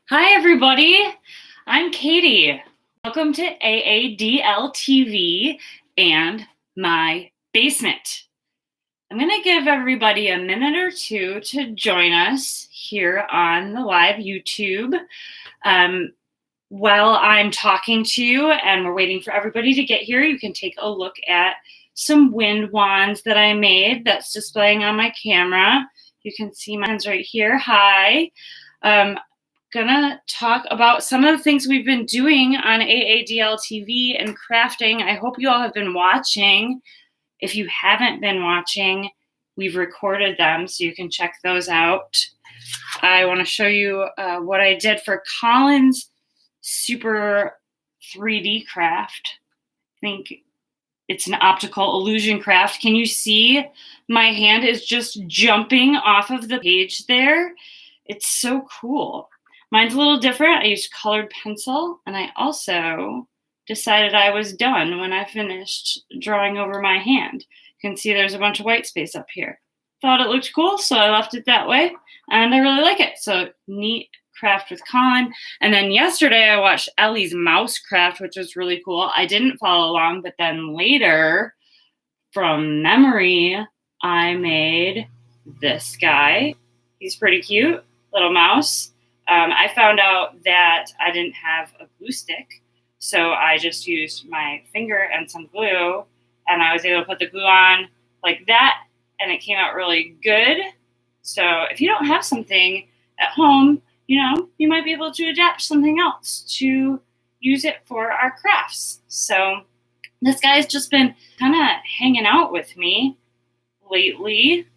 Hi, everybody. I'm Katie. Welcome to AADL TV and my basement. I'm going to give everybody a minute or two to join us here on the live YouTube. While I'm talking to you and we're waiting for everybody to get here, you can take a look at some wind wands that I made that's displaying on my camera. You can see mine's right here. Hi. Gonna talk about some of the things we've been doing on AADL TV and crafting. I hope you all have been watching. If you haven't been watching, we've recorded them so you can check those out. I want to show you what I did for Colin's super 3D craft. I think it's an optical illusion craft. Can you see my hand is just jumping off of the page there? It's so cool. Mine's a little different. I used colored pencil, and I also decided I was done when I finished drawing over my hand. You can see there's a bunch of white space up here. Thought it looked cool, so I left it that way, and I really like it. So neat craft with Colin. And then yesterday I watched Ellie's mouse craft, which was really cool. I didn't follow along, but then later, from memory, I made this guy. He's pretty cute, little mouse. I found out that I didn't have a glue stick, so I just used my finger and some glue, and I was able to put the glue on like that, and it came out really good. So if you don't have something at home, you might be able to adapt something else to use it for our crafts. So this guy's just been kind of hanging out with me lately.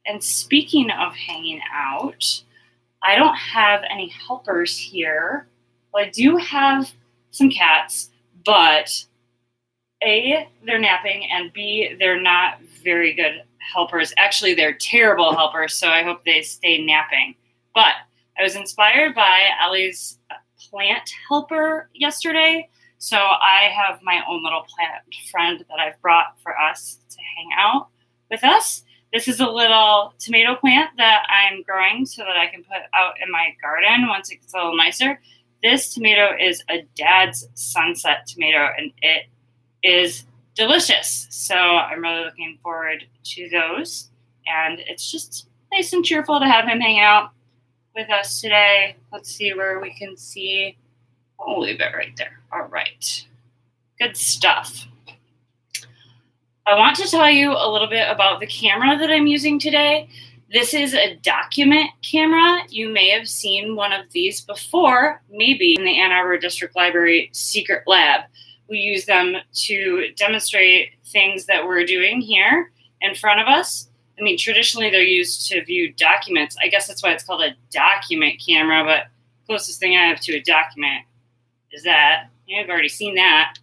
And speaking of hanging out, I don't have any helpers here. Well, I do have some cats, but A, they're napping, and B, they're not very good helpers. Actually, they're terrible helpers, so I hope they stay napping. But I was inspired by Ellie's plant helper yesterday, so I have my own little plant friend that I've brought for us to hang out with us. This is a little tomato plant that I'm growing so that I can put out in my garden once it gets a little nicer. This tomato is a Dad's Sunset tomato, and it is delicious. So I'm really looking forward to those. And it's just nice and cheerful to have him hang out with us today. Let's see where we can see. I'll leave it right there. All right. Good stuff. I want to tell you a little bit about the camera that I'm using today. This is a document camera. You may have seen one of these before, maybe in the Ann Arbor District Library Secret Lab. We use them to demonstrate things that we're doing here in front of us. I mean, traditionally they're used to view documents. I guess that's why it's called a document camera, but closest thing I have to a document is that. You've already seen that.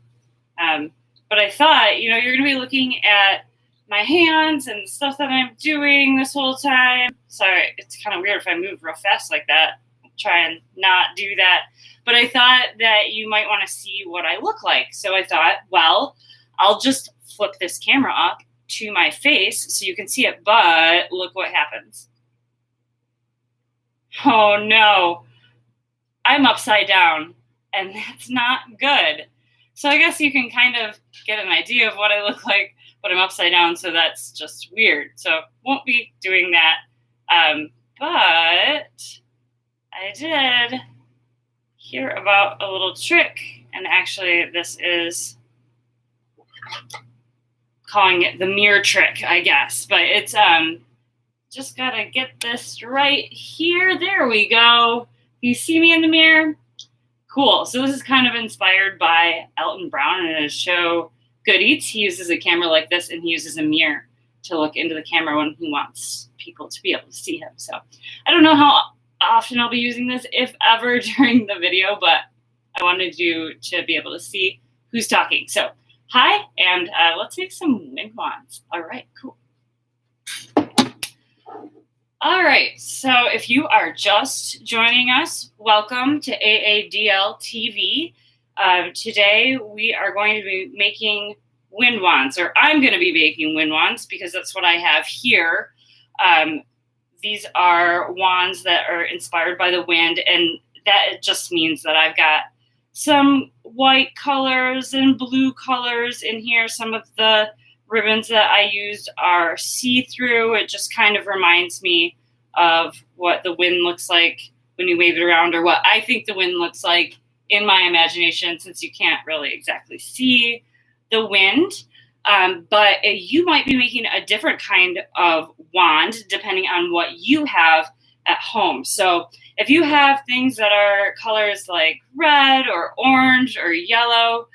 But I thought, you're going to be looking at my hands and stuff that I'm doing this whole time. Sorry, it's kind of weird if I move real fast like that. I'll try and not do that. But I thought that you might want to see what I look like. So I thought, well, I'll just flip this camera up to my face so you can see it. But look what happens. Oh, no. I'm upside down, and that's not good. So I guess you can kind of get an idea of what I look like, but I'm upside down, so that's just weird. So won't be doing that. But I did hear about a little trick, and actually this is calling it the mirror trick, I guess. But it's just gotta get this right here. There we go. You see me in the mirror? Cool. So this is kind of inspired by Elton Brown in his show Good Eats. He uses a camera like this, and he uses a mirror to look into the camera when he wants people to be able to see him. So I don't know how often I'll be using this, if ever, during the video, but I wanted you to be able to see who's talking. So hi, and let's make some wind wands. All right, cool. All right, so if you are just joining us, welcome to AADL TV. Today we are going to be making wind wands, or I'm going to be making wind wands because that's what I have here. These are wands that are inspired by the wind, and that it just means that I've got some white colors and blue colors in here. Some of the ribbons that I used are see-through. It just kind of reminds me of what the wind looks like when you wave it around, or what I think the wind looks like in my imagination, since you can't really exactly see the wind. But you might be making a different kind of wand depending on what you have at home. So if you have things that are colors like red or orange or yellow,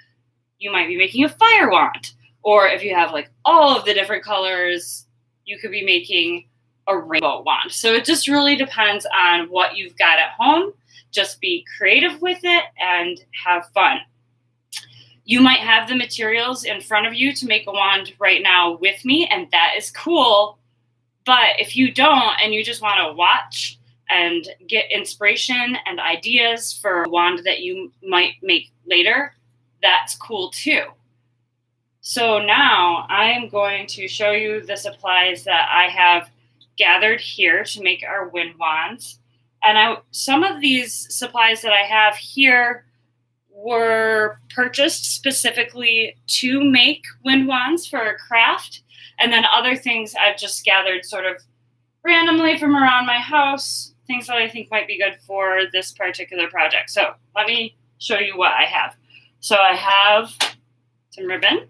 you might be making a fire wand. Or if you have like all of the different colors, you could be making a rainbow wand. So it just really depends on what you've got at home. Just be creative with it and have fun. You might have the materials in front of you to make a wand right now with me, and that is cool. But if you don't, and you just want to watch and get inspiration and ideas for a wand that you might make later, that's cool too. So now I'm going to show you the supplies that I have gathered here to make our wind wands. And some of these supplies that I have here were purchased specifically to make wind wands for a craft. And then other things I've just gathered sort of randomly from around my house, things that I think might be good for this particular project. So let me show you what I have. So I have some ribbon.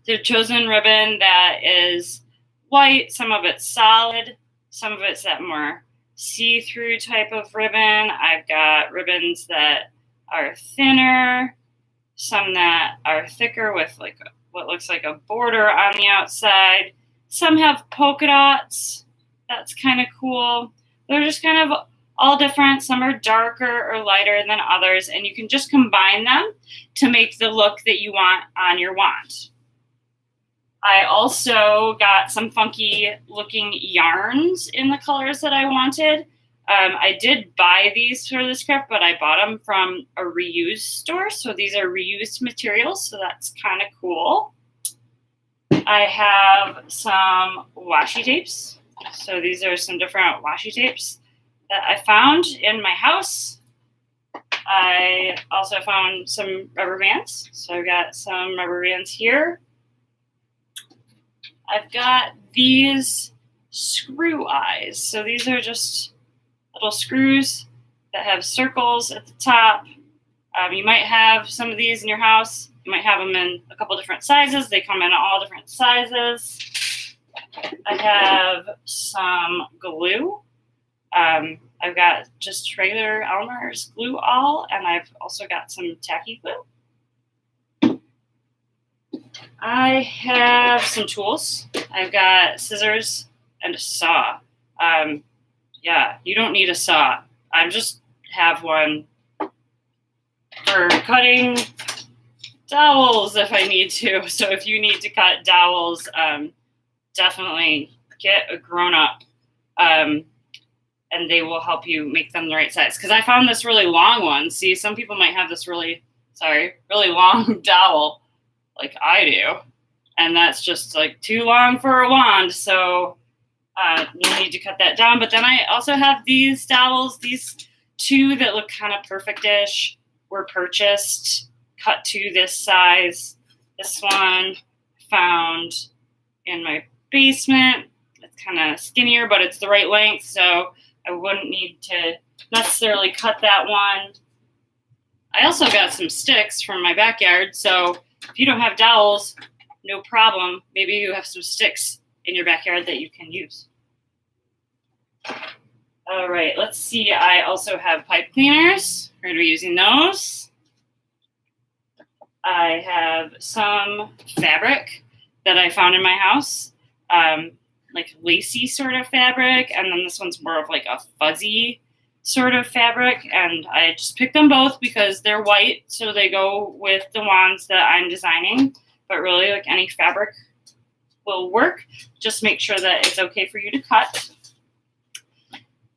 So I've chosen ribbon that is white, some of it's solid, some of it's that more see-through type of ribbon. I've got ribbons that are thinner, some that are thicker with like what looks like a border on the outside. Some have polka dots. That's kind of cool. They're just kind of all different. Some are darker or lighter than others, and you can just combine them to make the look that you want on your wand. I also got some funky looking yarns in the colors that I wanted. I did buy these for this craft, but I bought them from a reused store. So these are reused materials, so that's kind of cool. I have some washi tapes. So these are some different washi tapes that I found in my house. I also found some rubber bands. So I've got some rubber bands here. I've got these screw eyes. So these are just little screws that have circles at the top. You might have some of these in your house. You might have them in a couple different sizes. They come in all different sizes. I have some glue. I've got just regular Elmer's glue all, and I've also got some tacky glue. I have some tools. I've got scissors and a saw. Yeah, you don't need a saw. I just have one for cutting dowels if I need to. So if you need to cut dowels, definitely get a grown-up, and they will help you make them the right size. Because I found this really long one. See, some people might have this really long dowel like I do. And that's just like too long for a wand. So you need to cut that down. But then I also have these dowels, these two that look kind of perfect-ish, were purchased, cut to this size. This one found in my basement. It's kind of skinnier, but it's the right length, so I wouldn't need to necessarily cut that one. I also got some sticks from my backyard, so if you don't have dowels, no problem. Maybe you have some sticks in your backyard that you can use. All right, let's see. I also have pipe cleaners. We're going to be using those. I have some fabric that I found in my house, like lacy sort of fabric, and then this one's more of like a fuzzy sort of fabric, and I just picked them both because they're white, so they go with the wands that I'm designing. But really, like any fabric will work. Just make sure that it's okay for you to cut.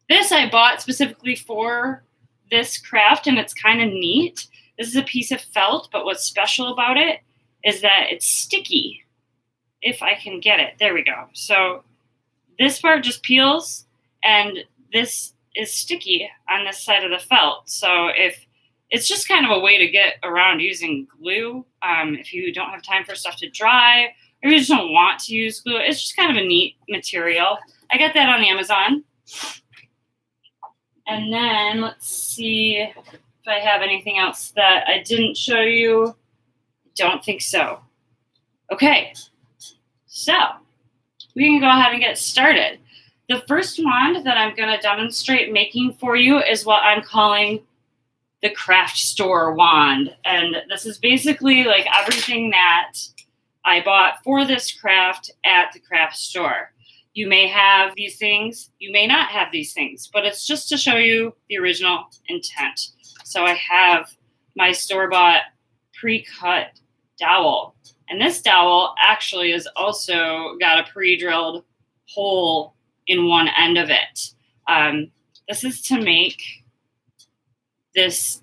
This I bought specifically for this craft, and it's kind of neat. This is a piece of felt, but what's special about it is that it's sticky. If I can get it. There we go. So this part just peels, and this is sticky on this side of the felt. So if it's just kind of a way to get around using glue, if you don't have time for stuff to dry or you just don't want to use glue, it's just kind of a neat material. I got that on Amazon. And then let's see if I have anything else that I didn't show you. Don't think so. Okay, so we can go ahead and get started. The first wand that I'm going to demonstrate making for you is what I'm calling the craft store wand. And this is basically like everything that I bought for this craft at the craft store. You may have these things, you may not have these things, but it's just to show you the original intent. So I have my store-bought pre-cut dowel. And this dowel actually has also got a pre-drilled hole in one end of it. This is to make this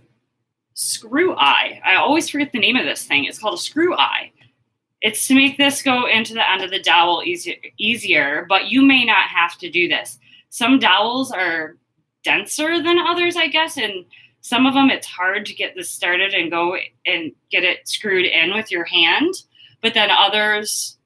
screw eye. I always forget the name of this thing. It's called a screw eye. It's to make this go into the end of the dowel easier, but you may not have to do this. Some dowels are denser than others, I guess, and some of them it's hard to get this started and go and get it screwed in with your hand, but then others,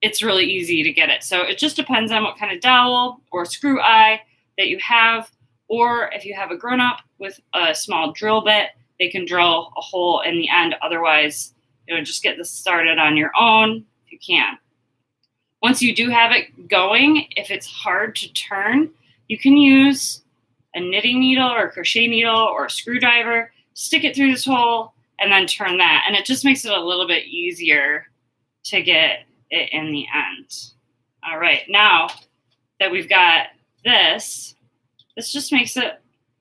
it's really easy to get it. So it just depends on what kind of dowel or screw eye that you have, or if you have a grown-up with a small drill bit, they can drill a hole in the end. Otherwise, just get this started on your own if you can. Once you do have it going, if it's hard to turn, you can use a knitting needle or a crochet needle or a screwdriver, stick it through this hole, and then turn that. And it just makes it a little bit easier to get it in the end. All right, now that we've got this just makes it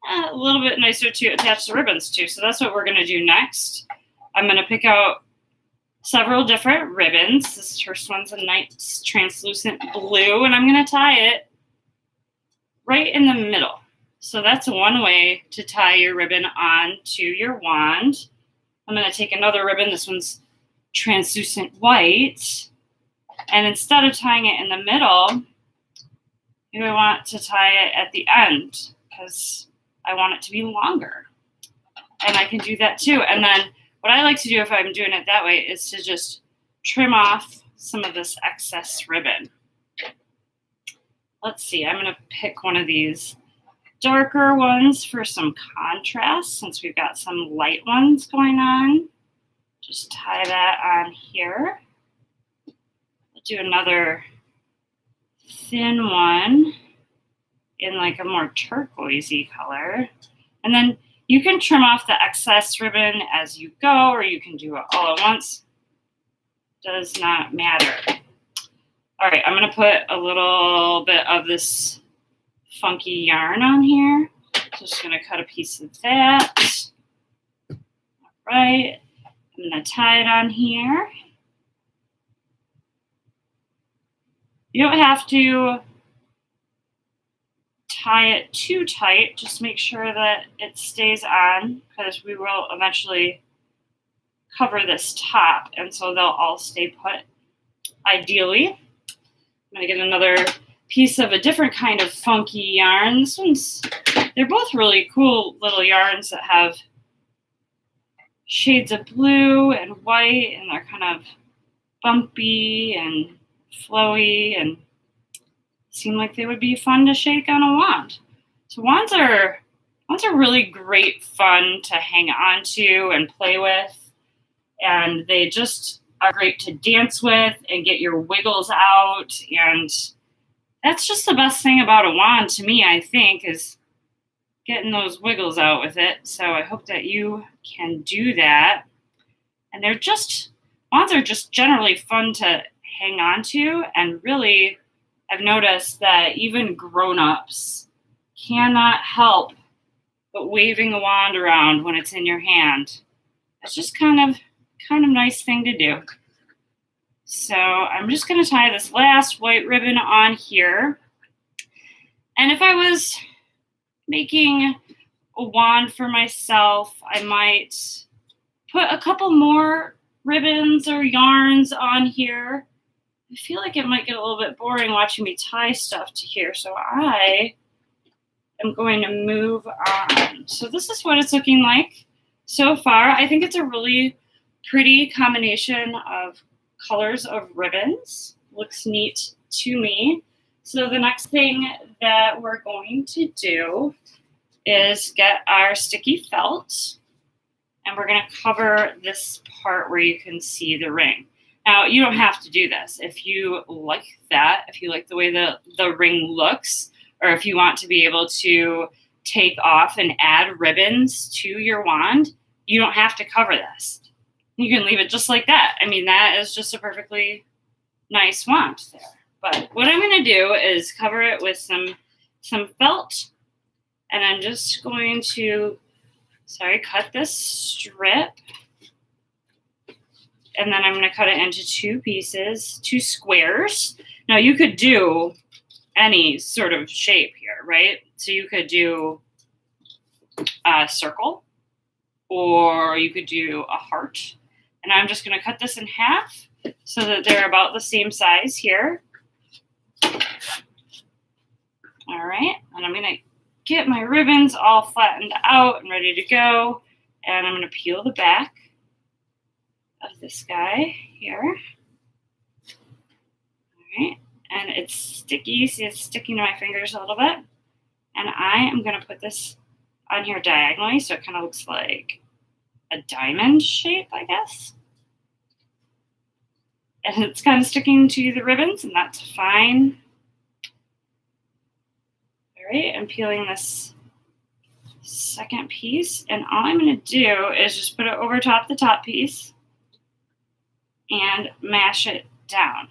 a little bit nicer to attach the ribbons to. So that's what we're going to do next. I'm going to pick out several different ribbons. This first one's a nice translucent blue, and I'm going to tie it right in the middle. So that's one way to tie your ribbon onto your wand. I'm going to take another ribbon. This one's translucent white. And instead of tying it in the middle, I want to tie it at the end because I want it to be longer. And I can do that too. And then what I like to do if I'm doing it that way is to just trim off some of this excess ribbon. Let's see, I'm going to pick one of these darker ones for some contrast since we've got some light ones going on. Just tie that on here. I'll do another thin one in like a more turquoisey color. And then you can trim off the excess ribbon as you go, or you can do it all at once. Does not matter. All right, I'm going to put a little bit of this funky yarn on here. Just going to cut a piece of that. All right, I'm going to tie it on here. You don't have to tie it too tight. Just make sure that it stays on because we will eventually cover this top, and so they'll all stay put. Ideally, I'm going to get another piece of a different kind of funky yarn. They're both really cool little yarns that have shades of blue and white, and they're kind of bumpy and flowy and seem like they would be fun to shake on a wand. So wands are really great fun to hang on to and play with, and they just are great to dance with and get your wiggles out. And that's just the best thing about a wand to me, I think, is getting those wiggles out with it. So I hope that you can do that. And wands are just generally fun to hang on to, and really I've noticed that even grown-ups cannot help but waving a wand around when it's in your hand. It's just kind of nice thing to do. So I'm just going to tie this last white ribbon on here. And if I was making a wand for myself, I might put a couple more ribbons or yarns on here. I feel like it might get a little bit boring watching me tie stuff to here, so I am going to move on. So this is what it's looking like so far. I think it's a really pretty combination of colors of ribbons. Looks neat to me. So the next thing that we're going to do is get our sticky felt, and we're going to cover this part where you can see the ring. Now, you don't have to do this. If you like that, if you like the way the ring looks, or if you want to be able to take off and add ribbons to your wand, you don't have to cover this. You can leave it just like that. I mean, that is just a perfectly nice wand there. But what I'm going to do is cover it with some felt, and I'm just going to, cut this strip, and then I'm going to cut it into two pieces, two squares. Now, you could do any sort of shape here, right? So you could do a circle, or you could do a heart. And I'm just going to cut this in half so that they're about the same size here. All right, and I'm going to get my ribbons all flattened out and ready to go. And I'm going to peel the back of this guy here. All right, and it's sticky. See, it's sticking to my fingers a little bit. And I am going to put this on here diagonally so it kind of looks like a diamond shape, I guess. And it's kind of sticking to the ribbons, and that's fine. All right, I'm peeling this second piece, and all I'm going to do is just put it over top the top piece and mash it down.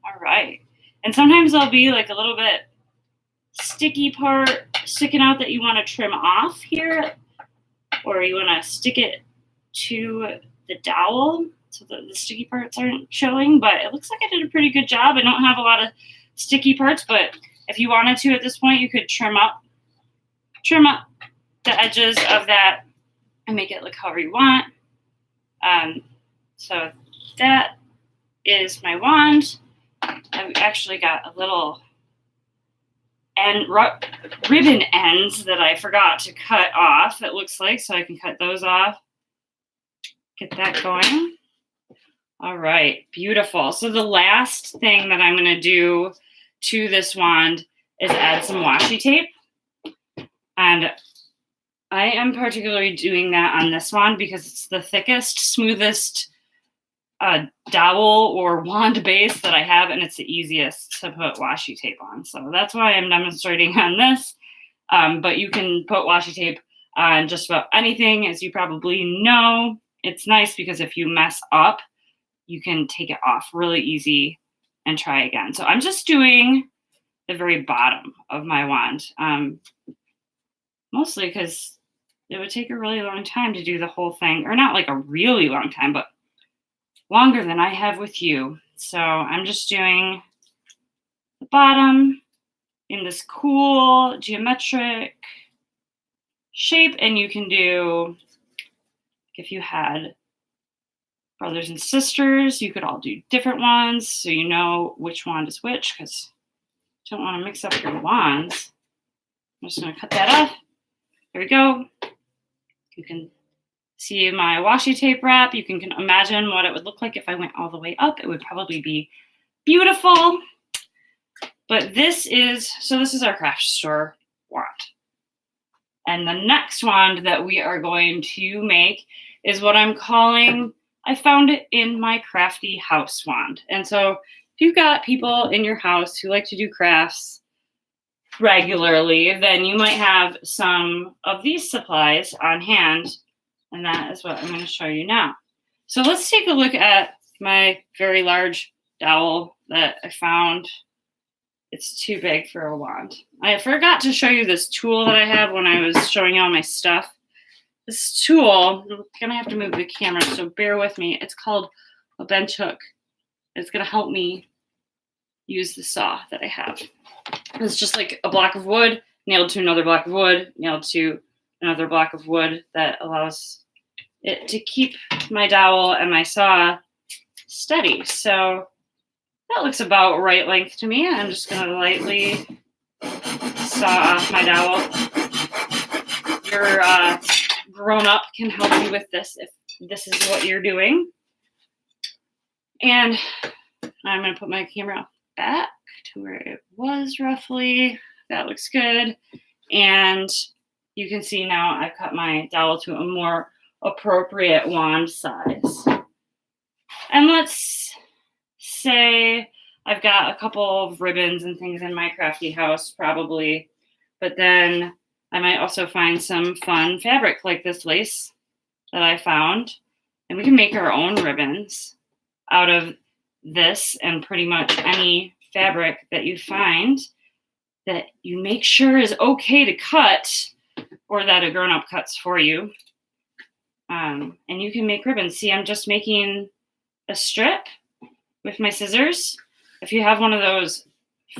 All right, and sometimes there'll be like a little bit sticky part sticking out that you want to trim off here, or you want to stick it to the dowel so that the sticky parts aren't showing, but it looks like I did a pretty good job. I don't have a lot of sticky parts, but if you wanted to at this point, you could trim up the edges of that and make it look however you want. So that is my wand. I've actually got a little ribbon ends that I forgot to cut off, it looks like, so I can cut those off. Get that going. All right, beautiful. So the last thing that I'm going to do to this wand is add some washi tape. And I am particularly doing that on this wand because it's the thickest, smoothest dowel or wand base that I have, and it's the easiest to put washi tape on. So that's why I'm demonstrating on this. But you can put washi tape on just about anything, as you probably know. It's nice because if you mess up, you can take it off really easy and try again. So I'm just doing the very bottom of my wand, mostly because it would take a really long time to do the whole thing, or not like a really long time, but longer than I have with you. So I'm just doing the bottom in this cool geometric shape, and you can do, if you had brothers and sisters, you could all do different ones so you know which wand is which, because you don't want to mix up your wands. I'm just going to cut that off. There we go. You can see my washi tape wrap. You can imagine what it would look like if I went all the way up. It would probably be beautiful. But this is our craft store wand. And the next wand that we are going to make is what I'm calling, I found it in my crafty house wand. And so if you've got people in your house who like to do crafts regularly, then you might have some of these supplies on hand. And that is what I'm going to show you now. So let's take a look at my very large dowel that I found. It's too big for a wand. I forgot to show you this tool that I have when I was showing you all my stuff. This tool, I'm going to have to move the camera, so bear with me. It's called a bench hook. It's going to help me use the saw that I have. It's just like a block of wood nailed to another block of wood, nailed to another block of wood that allows it to keep my dowel and my saw steady. So that looks about right length to me. I'm just going to lightly saw off my dowel. Your grown-up can help you with this if this is what you're doing. And I'm going to put my camera back to where it was roughly. That looks good. And you can see now I've cut my dowel to a more appropriate wand size. And let's say I've got a couple of ribbons and things in my crafty house probably, but then I might also find some fun fabric like this lace that I found, and we can make our own ribbons out of this and pretty much any fabric that you find that you make sure is okay to cut or that a grown-up cuts for you. And you can make ribbons. See, I'm just making a strip with my scissors. If you have one of those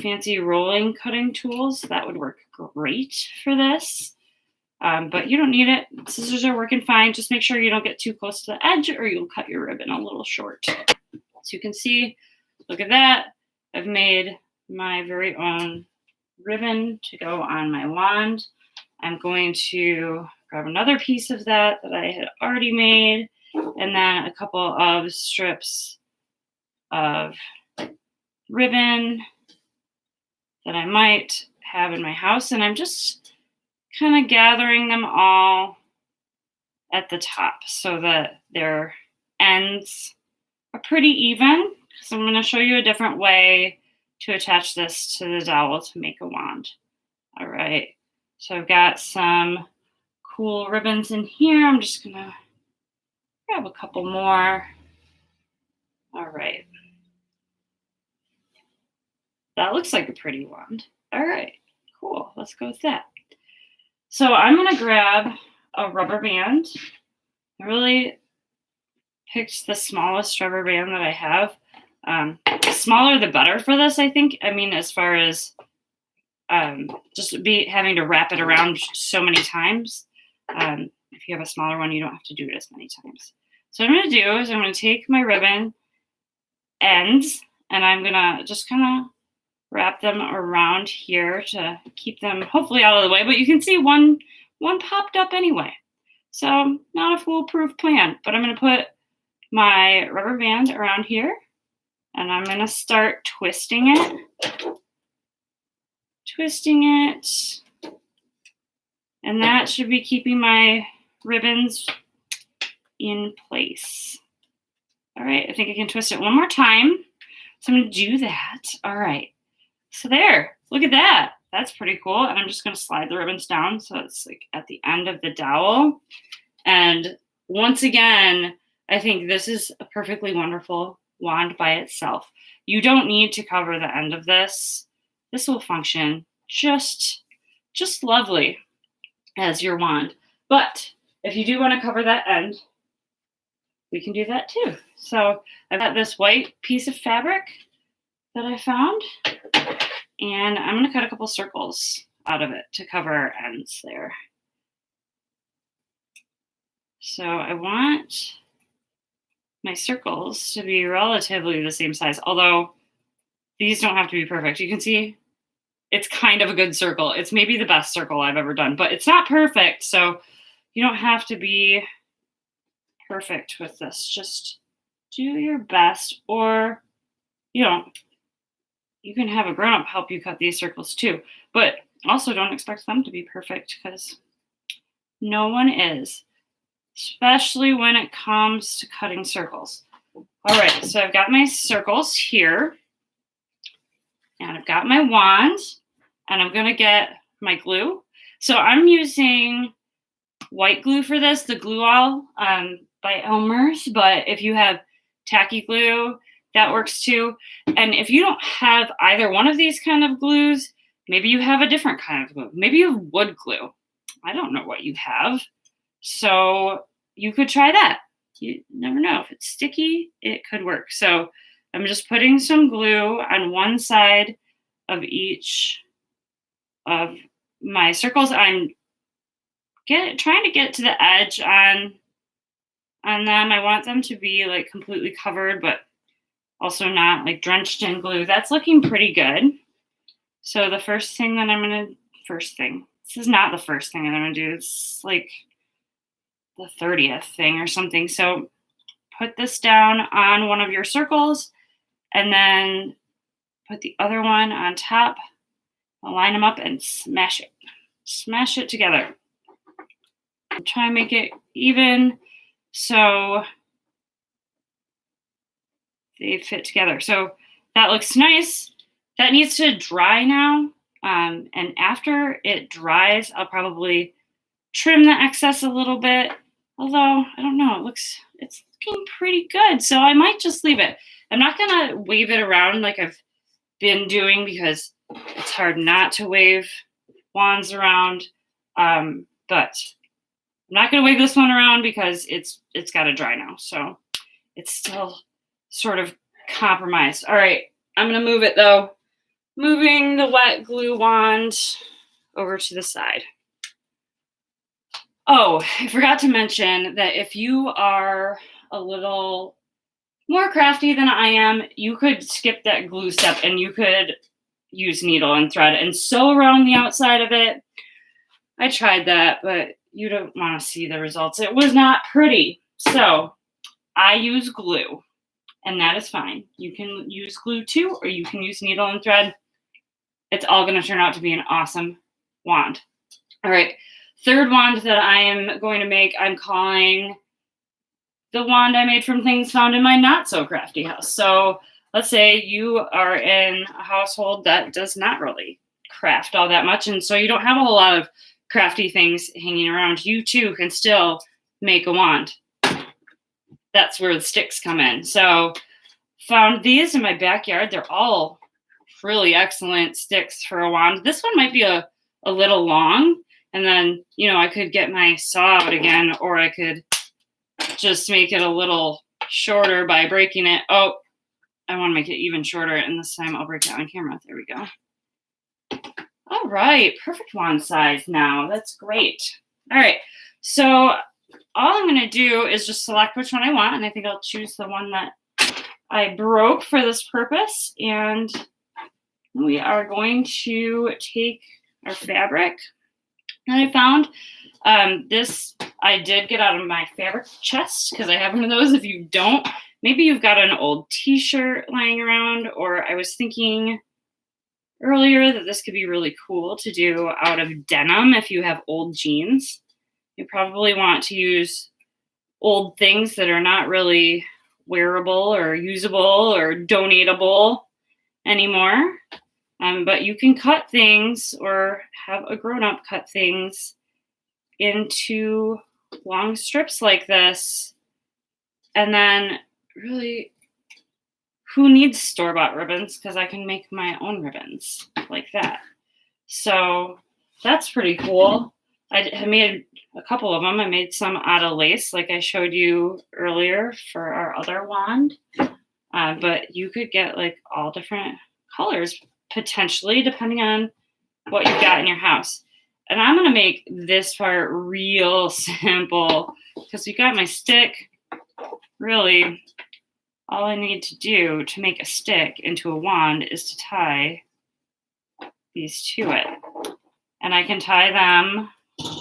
fancy rolling cutting tools, that would work great for this. But you don't need it. Scissors are working fine. Just make sure you don't get too close to the edge or you'll cut your ribbon a little short. So you can see, look at that. I've made my very own ribbon to go on my wand. I'm going to grab another piece of that I had already made, and then a couple of strips of ribbon that I might have in my house, and I'm just kind of gathering them all at the top so that their ends are pretty even. So I'm going to show you a different way to attach this to the dowel to make a wand. All right, so I've got some cool ribbons in here. I'm just going to grab a couple more. All right. That looks like a pretty wand. All right, cool. Let's go with that. So I'm going to grab a rubber band. I really picked the smallest rubber band that I have. The smaller the better for this, I think. I mean, as far as just having to wrap it around so many times. If you have a smaller one, you don't have to do it as many times. So what I'm going to do is I'm going to take my ribbon ends and I'm going to just kind of wrap them around here to keep them hopefully out of the way. But you can see one popped up anyway. So not a foolproof plan, but I'm going to put my rubber band around here and I'm going to start twisting it. And that should be keeping my ribbons in place. All right, I think I can twist it one more time. So I'm going to do that. All right. So there, look at that. That's pretty cool. And I'm just going to slide the ribbons down so it's like at the end of the dowel. And once again, I think this is a perfectly wonderful wand by itself. You don't need to cover the end of this. This will function just lovely as your wand. But if you do want to cover that end, we can do that too. So I've got this white piece of fabric that I found, and I'm going to cut a couple circles out of it to cover our ends there. So I want my circles to be relatively the same size, although these don't have to be perfect. You can see it's kind of a good circle. It's maybe the best circle I've ever done, but it's not perfect. So you don't have to be perfect with this. Just do your best, or, you know, you can have a grown-up help you cut these circles too, but also don't expect them to be perfect because no one is, especially when it comes to cutting circles. All right, so I've got my circles here and I've got my wand and I'm gonna get my glue. So I'm using white glue for this, the Glue All by Elmer's, but if you have tacky glue, that works too. And if you don't have either one of these kind of glues, maybe you have a different kind of glue. Maybe you have wood glue. I don't know what you have. So you could try that. You never know. If it's sticky, it could work. So I'm just putting some glue on one side of each of my circles. I'm trying to get to the edge on them. I want them to be like completely covered, but also not like drenched in glue. That's looking pretty good. So the first thing that I'm going to first thing. This is not the first thing I'm going to do. It's like the 30th thing or something. So put this down on one of your circles and then put the other one on top. Line them up and smash it. Smash it together. Try and make it even so they fit together. So that looks nice. That needs to dry now. And after it dries, I'll probably trim the excess a little bit. Although, I don't know, it's looking pretty good. So I might just leave it. I'm not going to wave it around like I've been doing because it's hard not to wave wands around. But I'm not going to wave this one around because it's got to dry now. So it's still sort of compromised. All right, I'm going to move it though. Moving the wet glue wand over to the side. Oh, I forgot to mention that if you are a little more crafty than I am, you could skip that glue step and you could use needle and thread and sew around the outside of it. I tried that, but you don't want to see the results. It was not pretty. So I use glue, and that is fine. You can use glue too, or you can use needle and thread. It's all going to turn out to be an awesome wand. All right, third wand that I am going to make, I'm calling the wand I made from things found in my not so crafty house. So let's say you are in a household that does not really craft all that much, and so you don't have a whole lot of crafty things hanging around. You too can still make a wand. That's where the sticks come in. So found these in my backyard. They're all really excellent sticks for a wand. This one might be a little long, and then, I could get my saw out again, or I could just make it a little shorter by breaking it. Oh, I want to make it even shorter, and this time I'll break it on camera. There we go. All right, perfect wand size now. That's great. All right, so all I'm going to do is just select which one I want, and I think I'll choose the one that I broke for this purpose, and we are going to take our fabric that I found. This I did get out of my fabric chest because I have one of those. If you don't, maybe you've got an old t-shirt lying around, or I was thinking earlier that this could be really cool to do out of denim if you have old jeans. You probably want to use old things that are not really wearable or usable or donatable anymore. But you can cut things or have a grown-up cut things into long strips like this. And then really, who needs store-bought ribbons? Because I can make my own ribbons like that. So that's pretty cool. I made a couple of them. I made some out of lace like I showed you earlier for our other wand. But you could get like all different colors potentially depending on what you've got in your house. And I'm going to make this part real simple because we got my stick. Really, all I need to do to make a stick into a wand is to tie these to it. And I can tie them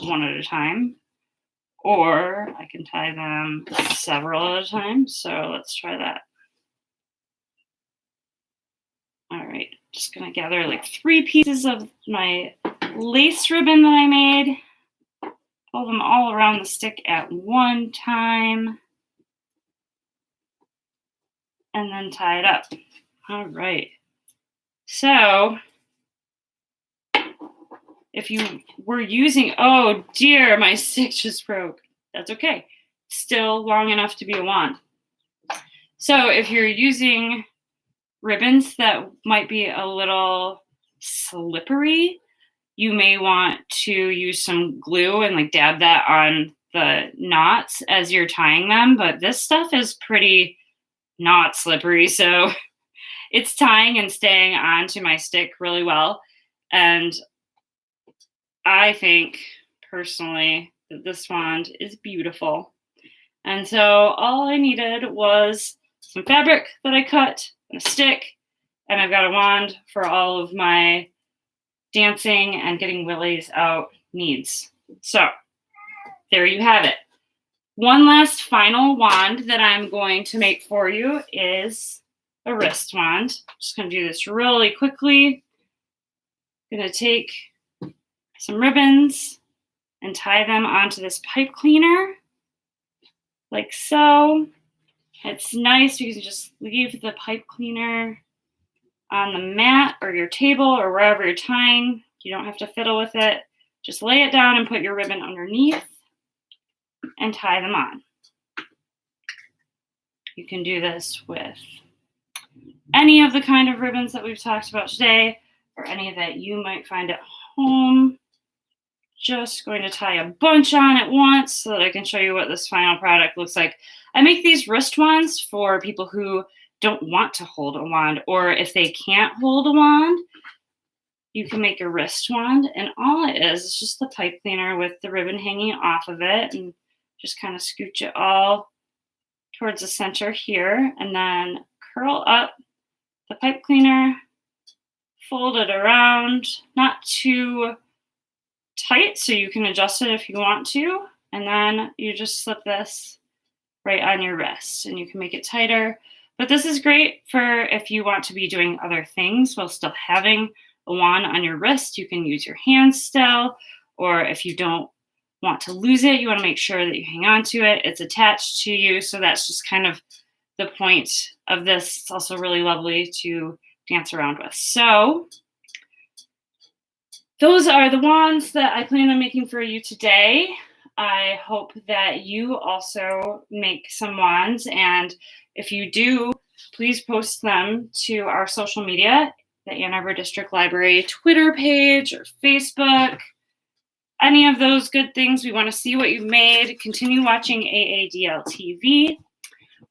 one at a time, or I can tie them several at a time. So let's try that. All right, just gonna gather like 3 pieces of my lace ribbon that I made, pull them all around the stick at one time, and then tie it up. All right. So if you were using, oh dear, my stick just broke. That's okay. Still long enough to be a wand. So if you're using ribbons that might be a little slippery, you may want to use some glue and like dab that on the knots as you're tying them. But this stuff is pretty not slippery, so it's tying and staying onto my stick really well. And I think personally that this wand is beautiful. And so all I needed was some fabric that I cut and a stick, and I've got a wand for all of my dancing and getting willies out needs. So there you have it. One last final wand that I'm going to make for you is a wrist wand. Just going to do this really quickly. I'm going to take some ribbons and tie them onto this pipe cleaner like so. It's nice because you just leave the pipe cleaner on the mat or your table or wherever you're tying. You don't have to fiddle with it. Just lay it down and put your ribbon underneath and tie them on. You can do this with any of the kind of ribbons that we've talked about today, or any that you might find at home. Just going to tie a bunch on at once so that I can show you what this final product looks like. I make these wrist wands for people who don't want to hold a wand, or if they can't hold a wand, you can make a wrist wand, and all it is just the pipe cleaner with the ribbon hanging off of it, and just kind of scooch it all towards the center here, and then curl up the pipe cleaner, fold it around, not too tight so you can adjust it if you want to, and then you just slip this right on your wrist, and you can make it tighter. But this is great for if you want to be doing other things while still having a wand on your wrist. You can use your hands still, or if you don't want to lose it, you want to make sure that you hang on to it. It's attached to you, so that's just kind of the point of this. It's also really lovely to dance around with. So those are the wands that I plan on making for you today. I hope that you also make some wands, and if you do, please post them to our social media, the Ann Arbor District Library Twitter page or Facebook, any of those good things. We want to see what you've made. Continue watching AADL TV.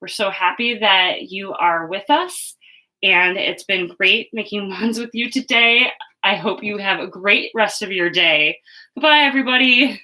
We're so happy that you are with us, and it's been great making wands with you today. I hope you have a great rest of your day. Goodbye, everybody.